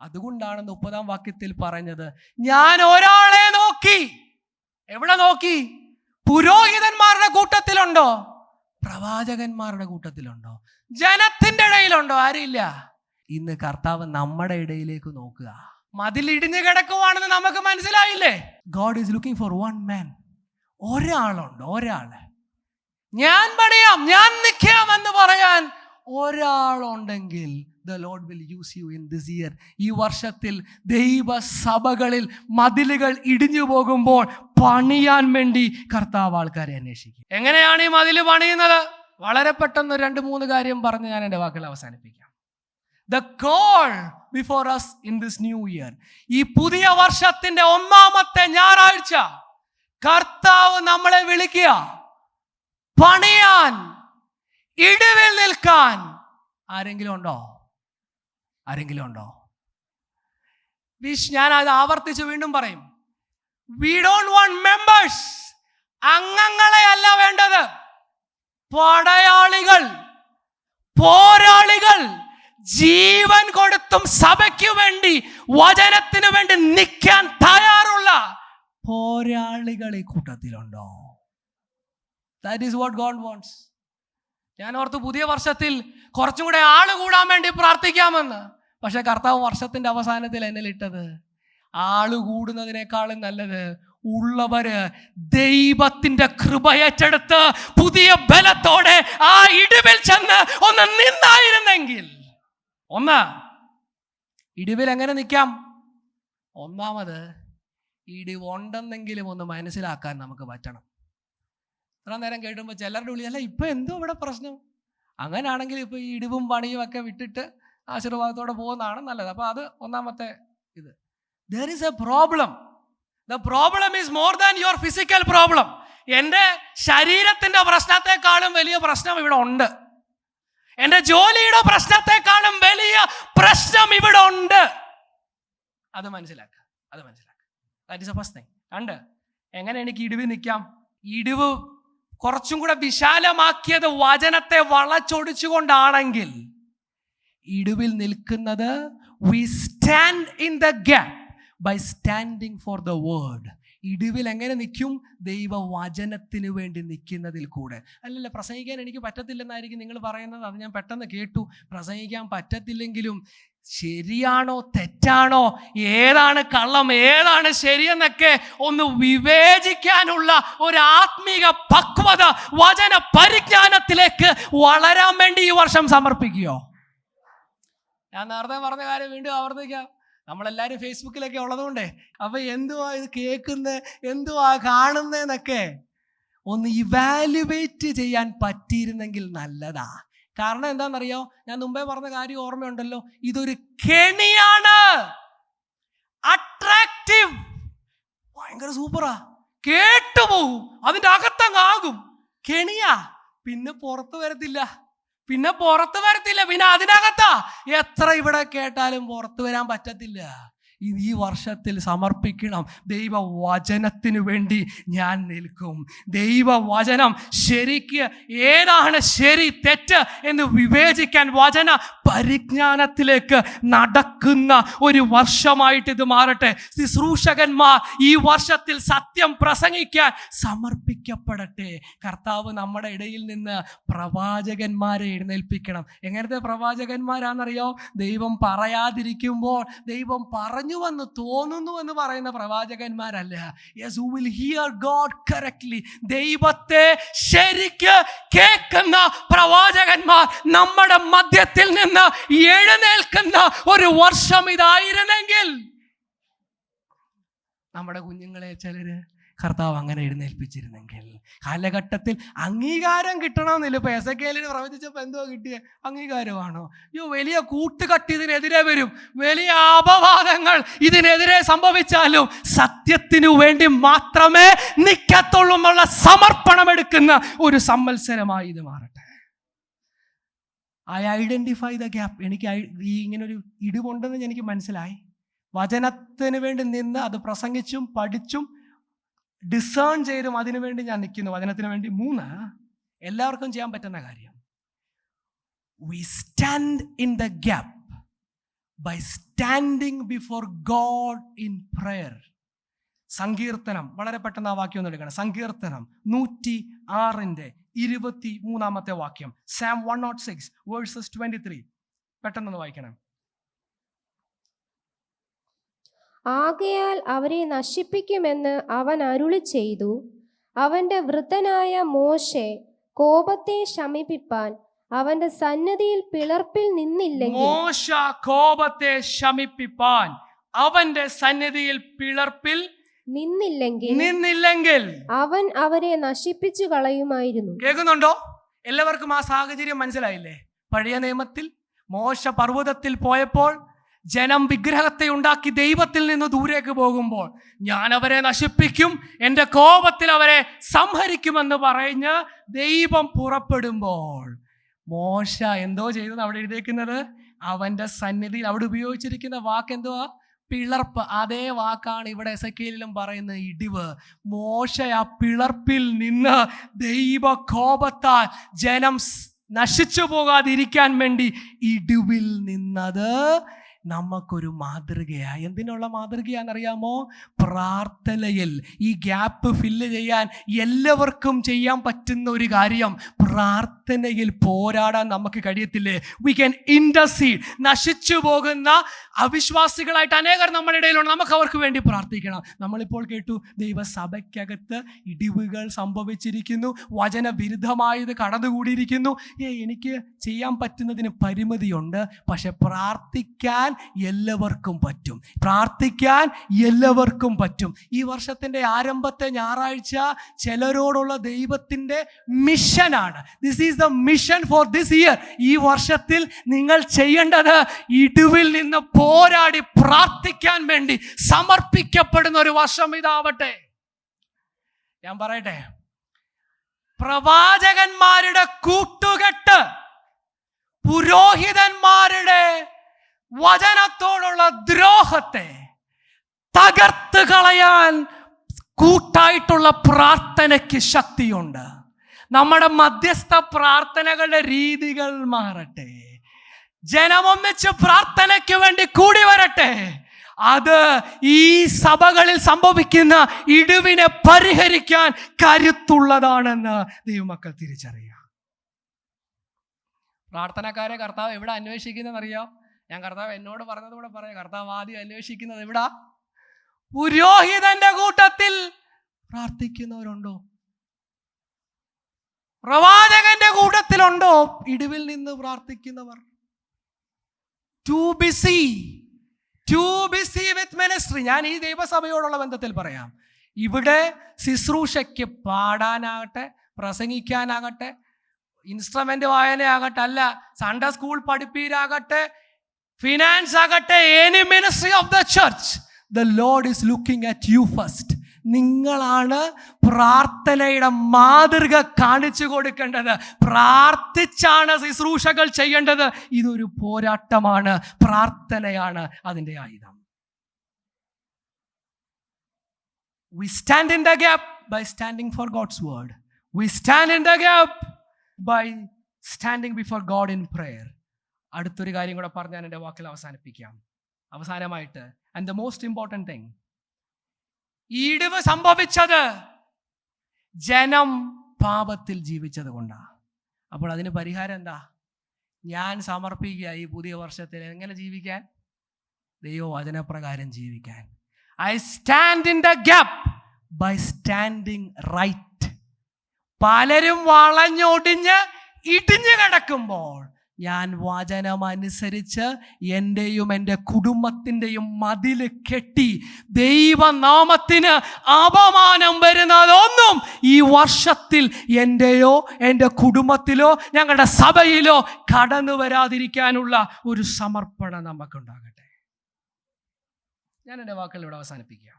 അതുകൊണ്ടാണ് 30-ാം വാക്യത്തിൽ പറഞ്ഞത്, ഞാൻ ഒരാളെ നോക്കി. എവിടെ നോക്കി? പുരോഹിതന്മാരുടെ കൂട്ടത്തിലുണ്ടോ? പ്രവാചകന്മാരുടെ കൂട്ടത്തിലുണ്ടോ? ജനത്തിന്റെ ഇടയിലുണ്ടോ? ആരില്ല. ഇന്ന് കർത്താവ് നമ്മുടെ ഇടയിലേക്ക് നോക്കുക. മതിലിടിഞ്ഞു കിടക്കുവാണെന്ന് നമുക്ക് മനസ്സിലായില്ലേ? God is looking for one man. ഒരാളുണ്ട്, ഒരാള്. ഞാൻ പണിയാം, ഞാൻ നിൽക്കാം എന്ന് പറയാൻ ഒരാളുണ്ടെങ്കിൽ the Lord will use you in this year. ഈ വർഷത്തിൽ ദൈവസഭകളിൽ മതിലുകൾ ഇടിഞ്ഞു പോകുമ്പോൾ പണിയാൻ വേണ്ടി കർത്താവ് ആൾക്കാരെ അന്വേഷിക്കും. എങ്ങനെയാണ് ഈ മതില് പണിയുന്നത്? വളരെ പെട്ടെന്ന് 2-3 കാര്യം പറഞ്ഞ് ഞാൻ എൻ്റെ വാക്കുകൾ അവസാനിപ്പിക്കാം. The call before us in this new year. ഈ പുതിയ വർഷത്തിന്റെ 1-ാമത്തെ ഞായറാഴ്ച കർത്താവ് നമ്മളെ വിളിക്കുക, പണിയാൻ, ഇടിവിൽ നിൽക്കാൻ. ആരെങ്കിലും ഉണ്ടോ? ആരെങ്കിലും ഉണ്ടോ? ഞാൻ അത് ആവർത്തിച്ച് വീണ്ടും പറയും. We don't want members. അംഗങ്ങളെ അല്ല വേണ്ടത്, പടയാളികൾ, പോരാളികൾ, ജീവൻ കൊടുത്തും സഭയ്ക്ക് വേണ്ടി, വചനത്തിന് വേണ്ടി നിൽക്കാൻ തയ്യാറുള്ള പോരാളികൾ ഈ കൂട്ടത്തിലുണ്ടോ? That is what God wants. ഞാൻ ഓർത്ത് പുതിയ വർഷത്തിൽ കുറച്ചും കൂടെ ആള് കൂടാൻ വേണ്ടി പ്രാർത്ഥിക്കാമെന്ന്. പക്ഷെ കർത്താവ് വർഷത്തിന്റെ അവസാനത്തിൽ എന്നിൽ ഇട്ടത്, ആള് കൂടുന്നതിനേക്കാളും നല്ലത് ഉള്ളവര് ദൈവത്തിന്റെ കൃപ ഏറ്റെടുത്ത് പുതിയ ബലത്തോടെ ആ ഇടിവിൽ ചെന്ന് ഒന്ന് നിന്നായിരുന്നെങ്കിൽ. ഒന്ന്, ഇടിവിൽ എങ്ങനെ നിൽക്കാം? ഒന്നാമത്, ഇടിവുണ്ടെന്നെങ്കിലും ഒന്ന് മനസ്സിലാക്കാൻ നമുക്ക് പറ്റണം. ഇത്ര നേരം കേട്ടുമ്പോൾ ചിലരുടെ ഉള്ളിൽ, അല്ല ഇപ്പം എന്തോ ഇവിടെ പ്രശ്നം? അങ്ങനെയാണെങ്കിൽ ഇപ്പോൾ ഈ ഇടിവും പണിയും ഒക്കെ വിട്ടിട്ട് ആശീർവാദത്തോടെ പോകുന്നതാണ് നല്ലത്. അപ്പോൾ അത് ഒന്നാമത്തെ ഇത്. There is a problem. The problem is more than your physical problem. എൻ്റെ ശരീരത്തിൻ്റെ പ്രശ്നത്തെക്കാളും വലിയ പ്രശ്നം ഇവിടെ ഉണ്ട്. എൻ്റെ ജോലിയുടെ പ്രശ്നത്തെക്കാളും വലിയ പ്രശ്നം ഇവിടെ ഉണ്ട്. അത് മനസ്സിലാക്കുക. That is the first thing. രണ്ട്, എങ്ങനെ എനിക്ക് ഇടിവ് നിൽക്കാം? ഇടിവ് കുറച്ചും കൂടെ വിശാലമാക്കിയത് വചനത്തെ വളച്ചൊടിച്ചുകൊണ്ടാണെങ്കിൽ, ഇടിവിൽ നിൽക്കുന്നത് we stand in the gap by standing for the word. ഇടിവിൽ എങ്ങനെ നിൽക്കും? ദൈവവചനത്തിന് വേണ്ടി നിൽക്കുന്നതിൽ കൂടെ. അല്ലല്ല, പ്രസംഗിക്കാൻ എനിക്ക് പറ്റത്തില്ലെന്നായിരിക്കും നിങ്ങൾ പറയുന്നത്. അത് ഞാൻ പെട്ടെന്ന് കേട്ടു. പ്രസംഗിക്കാൻ പറ്റത്തില്ലെങ്കിലും ശരിയാണോ തെറ്റാണോ, ഏതാണ് കള്ളം ഏതാണ് ശരിയെന്നൊക്കെ ഒന്ന് വിവേചിക്കാനുള്ള ഒരു ആത്മീക പക്വത, വചന പരിജ്ഞാനത്തിലേക്ക് വളരാൻ വേണ്ടി ഈ വർഷം സമർപ്പിക്കുകയോ? ഞാൻ നേരത്തെ പറഞ്ഞ കാര്യം വീണ്ടും ആവർത്തിക്കാം. നമ്മളെല്ലാവരും ഫേസ്ബുക്കിലൊക്കെ ഉള്ളതുകൊണ്ടേ, അപ്പൊ എന്തുവാ ഇത് കേൾക്കുന്നത്, എന്തുവാ കാണുന്നതെന്നൊക്കെ ഒന്ന് ഇവാലുവേറ്റ് ചെയ്യാൻ പറ്റിയിരുന്നെങ്കിൽ നല്ലതാ. കാരണം എന്താണെന്നറിയോ? ഞാൻ മുമ്പേ പറഞ്ഞ കാര്യം ഓർമ്മയുണ്ടല്ലോ, ഇതൊരു കെണിയാണ്. അട്രാക്റ്റീവ്, ഭയങ്കര സൂപ്പറാ, കേട്ടുപോകും, അതിൻ്റെ അകത്തങ്ങാകും. കെണിയാ, പിന്നെ പുറത്തു വരത്തില്ല, പിന്നെ അതിനകത്താ. എത്ര ഇവിടെ കേട്ടാലും പുറത്തു വരാൻ പറ്റത്തില്ല. ഈ വർഷത്തിൽ സമർപ്പിക്കണം, ദൈവവചനത്തിനു വേണ്ടി ഞാൻ നിൽക്കും. ദൈവവചനം ശരിക്ക് ഏതാണ് ശരി തെറ്റ് എന്ന് വിവേചിക്കാൻ വചന പരിജ്ഞാനത്തിലേക്ക് നടക്കുന്ന ഒരു വർഷമായിട്ട് ഇത് മാറട്ടെ. ശുശ്രൂഷകന്മാർ ഈ വർഷത്തിൽ സത്യം പ്രസംഗിക്കാൻ സമർപ്പിക്കപ്പെടട്ടെ. കർത്താവ് നമ്മുടെ ഇടയിൽ നിന്ന് പ്രവാചകന്മാരെ എഴുന്നേൽപ്പിക്കണം. എങ്ങനത്തെ പ്രവാചകന്മാരാണെന്നറിയോ? ദൈവം പറയാതിരിക്കുമ്പോൾ ദൈവം പറഞ്ഞു എന്ന് തോന്നുന്നു എന്ന് പറയുന്ന പ്രവാചകന്മാരല്ല. Yes, who will hear God correctly. ദൈവത്തെ ശരിക്ക് കേൾക്കുന്ന പ്രവാചകന്മാർ നമ്മുടെ മധ്യത്തിൽ നിന്ന് എഴുന്നേൽക്കുന്ന ഒരു വർഷം ഇതായിരുന്നെങ്കിൽ, നമ്മുടെ കുഞ്ഞുങ്ങളെ ചിലര് കർത്താവ് അങ്ങനെ എഴുന്നേൽപ്പിച്ചിരുന്നെങ്കിൽ, കാലഘട്ടത്തിൽ അംഗീകാരം കിട്ടണമെന്നില്ല. ഇപ്പൊ എസെക്കിയേലിന് പ്രവചിച്ചപ്പോൾ എന്തോ കിട്ടിയ അംഗീകാരമാണോ? വലിയ കൂട്ടുകെട്ട് ഇതിനെതിരെ വരും, വലിയ അപവാദങ്ങൾ ഇതിനെതിരെ സംഭവിച്ചാലും സത്യത്തിനു വേണ്ടി മാത്രമേ നിൽക്കത്തുള്ളൂ എന്നുള്ള സമർപ്പണം എടുക്കുന്ന ഒരു സംവത്സരമായി ഇത് മാറട്ടെ. I identify the gap. എനിക്ക് ഇങ്ങനൊരു ഇടിവുണ്ടെന്ന് എനിക്ക് മനസ്സിലായി. വചനത്തിന് വേണ്ടി നിന്ന് അത് പ്രസംഗിച്ചും പഠിച്ചും ഡിസേൺ ചെയ്തും അതിനുവേണ്ടി ഞാൻ നിൽക്കുന്നു, വചനത്തിന് വേണ്ടി. 3, എല്ലാവർക്കും ചെയ്യാൻ പറ്റുന്ന കാര്യം, we stand in the gap by standing before God in prayer. സങ്കീർത്തനം, വളരെ പെട്ടെന്ന് ആ വാക്യം ഒന്ന് എടുക്കണം. സങ്കീർത്തനം 106:23 വാക്യം. Psalm 106 verses 23. പെട്ടെന്ന് വായിക്കണം. ആകയാൽ അവരെ നശിപ്പിക്കുമെന്ന് അവൻ അരുളി ചെയ്തു. അവന്റെ വൃദ്ധനായ മോശെ കോപത്തെ ശമിപ്പിപ്പാൻ അവന്റെ സന്നിധിയിൽ പിളർപ്പിൽ നിന്നില്ലെങ്കിൽ, മോശ കോപത്തെ ശമിപ്പിപ്പാൻ അവന്റെ സന്നിധിയിൽ പിളർപ്പിൽ നിന്നില്ലെങ്കിൽ അവൻ അവരെ നശിപ്പിച്ചു കളയുമായിരുന്നു. കേൾക്കുന്നുണ്ടോ? എല്ലാവർക്കും ആ സാഹചര്യം മനസ്സിലായില്ലേ? പഴയ നിയമത്തിൽ മോശ പർവ്വതത്തിൽ പോയപ്പോൾ ജനം വിഗ്രഹത്തെ ഉണ്ടാക്കി ദൈവത്തിൽ നിന്ന് ദൂരേക്ക് പോകുമ്പോൾ, ഞാൻ അവരെ നശിപ്പിക്കും, എൻ്റെ കോപത്തിൽ അവരെ സംഹരിക്കുമെന്ന് പറഞ്ഞ് ദൈവം പുറപ്പെടുമ്പോൾ മോശ എന്തോ ചെയ്തത് അവിടെ എഴുതിയിരിക്കുന്നത്? അവൻ്റെ സന്നിധിയിൽ, അവിടെ ഉപയോഗിച്ചിരിക്കുന്ന വാക്ക് എന്തുവാ? പിളർപ്പ്. അതേ വാക്കാണ് ഇവിടെ എസെക്കിയേലിലും പറയുന്നത്, ഇടിവ്. മോശ ആ പിളർപ്പിൽ നിന്ന് ദൈവ കോപത്താൽ ജനം നശിച്ചു പോകാതിരിക്കാൻ വേണ്ടി ഇടിവിൽ നിന്നത് നമുക്കൊരു മാതൃകയാണ്. എന്തിനുള്ള മാതൃകയാണെന്നറിയാമോ? പ്രാർത്ഥനയിൽ ഈ ഗ്യാപ്പ് ഫില്ല് ചെയ്യാൻ എല്ലാവർക്കും ചെയ്യാൻ പറ്റുന്ന ഒരു കാര്യം, പ്രാർത്ഥനയിൽ പോരാടാൻ നമുക്ക് കഴിയത്തില്ലേ? We can intercede. നശിച്ചു പോകുന്ന അവിശ്വാസികളായിട്ട് അനേകർ നമ്മുടെ ഇടയിലുണ്ട്. നമുക്ക് അവർക്ക് വേണ്ടി പ്രാർത്ഥിക്കണം. നമ്മളിപ്പോൾ കേട്ടു, ദൈവസഭയ്ക്കകത്ത് ഇടിവുകൾ സംഭവിച്ചിരിക്കുന്നു, വചനവിരുദ്ധമായത് കടന്നുകൂടിയിരിക്കുന്നു. എനിക്ക് ചെയ്യാൻ പറ്റുന്നതിന് പരിമിതിയുണ്ട്. പക്ഷെ പ്രാർത്ഥിക്കാൻ എല്ലാവർക്കും പറ്റും. പ്രാർത്ഥിക്കാൻ എല്ലാവർക്കും പറ്റും. ഈ വർഷത്തിൻ്റെ ആരംഭത്തെ ഞായറാഴ്ച ചിലരോടുള്ള ദൈവത്തിൻ്റെ മിഷനാണ്. This is the mission for this year. ഈ വർഷത്തിൽ നിങ്ങൾ ചെയ്യേണ്ടത് ഇടിവിൽ നിന്ന് പോരാടി പ്രാർത്ഥിക്കാൻ വേണ്ടി സമർപ്പിക്കപ്പെടുന്ന ഒരു വർഷം ഇതാവട്ടെ. ഞാൻ പറയട്ടെ, പ്രവാചകന്മാരുടെ കൂട്ടുകെട്ട്, പുരോഹിതന്മാരുടെ വചനത്തോടുള്ള ദ്രോഹത്തെ തകർത്ത് കളയാൻ കൂട്ടായിട്ടുള്ള പ്രാർത്ഥനയ്ക്ക് ശക്തിയുണ്ട്. നമ്മുടെ മധ്യസ്ഥ പ്രാർത്ഥനകളുടെ രീതികൾ മാറട്ടെ. ജനമൊന്നിച്ച് പ്രാർത്ഥനയ്ക്ക് വേണ്ടി കൂടി വരട്ടെ. അത് ഈ സഭകളിൽ സംഭവിക്കുന്ന ഇടിവിനെ പരിഹരിക്കാൻ കരുത്തുള്ളതാണെന്ന് ദൈവമക്കൾ തിരിച്ചറിയാം. പ്രാർത്ഥനക്കാരെ കർത്താവ് എവിടെ അന്വേഷിക്കുന്നതെന്നറിയാം? ഞാൻ കർത്താവ് എന്നോട് പറഞ്ഞത് കൂടെ പറയാം. കർത്താവ് ആദ്യം അന്വേഷിക്കുന്നത് എവിടാ? പുരോഹിതന്റെ കൂട്ടത്തിൽ പ്രാർത്ഥിക്കുന്നവരുണ്ടോ? പ്രവാചകന്റെ കൂട്ടത്തിലുണ്ടോ ഇടിവിൽ നിന്ന് പ്രാർത്ഥിക്കുന്നവർ? Too busy with ministry. ഞാൻ ഈ ദൈവസഭയോടുള്ള ബന്ധത്തിൽ പറയാം. ഇവിടെ ശുശ്രൂഷയ്ക്ക് പാടാനാകട്ടെ, പ്രസംഗിക്കാനാകട്ടെ, ഇൻസ്ട്രുമെന്റ് വായനയാകട്ടെ, അല്ല സൺഡേ സ്കൂൾ പഠിപ്പീരാകട്ടെ, ഫിനാൻസ് ആകട്ടെ, any ministry of the church, the Lord is looking at you first. നിങ്ങളാണ് പ്രാർത്ഥനയുടെ മാതൃക കാണിച്ചു കൊടുക്കേണ്ടത്. പ്രാർത്ഥിച്ചാണ് ശുശ്രൂഷകൾ ചെയ്യേണ്ടത്. ഇതൊരു പോരാട്ടമാണ്. പ്രാർത്ഥനയാണ് അതിൻ്റെ ആയുധം. We stand in the gap by standing for God's word. We stand in the gap by standing before God in prayer. അടുത്തൊരു കാര്യം കൂടെ പറഞ്ഞ് ഞാൻ എൻ്റെ വാക്കിൽ അവസാനിപ്പിക്കാം. അവസാനമായിട്ട്, and the most important thing, ഇടിവ് സംഭവിച്ചത് ജനം പാപത്തിൽ ജീവിച്ചത് കൊണ്ടാണ്. അപ്പോൾ അതിന് പരിഹാരം എന്താ? ഞാൻ സമർപ്പിക്കുക ഈ പുതിയ വർഷത്തിൽ എങ്ങനെ ജീവിക്കാൻ? ദൈവവചനപ്രകാരം ജീവിക്കാൻ. I stand in the gap by standing right. പലരും വളഞ്ഞൊടിഞ്ഞ് ഇടിഞ്ഞു കിടക്കുമ്പോൾ ഞാൻ വചനമനുസരിച്ച് എൻ്റെയും എൻ്റെ കുടുംബത്തിൻ്റെയും മതിൽ കെട്ടി ദൈവനാമത്തിന് അപമാനം വരുന്നതൊന്നും ഈ വർഷത്തിൽ എൻ്റെയോ എൻ്റെ കുടുംബത്തിലോ ഞങ്ങളുടെ സഭയിലോ കടന്നു വരാതിരിക്കാനുള്ള ഒരു സമർപ്പണം നമുക്കുണ്ടാകട്ടെ. ഞാൻ എൻ്റെ വാക്കുകൾ ഇവിടെ അവസാനിപ്പിക്കാം.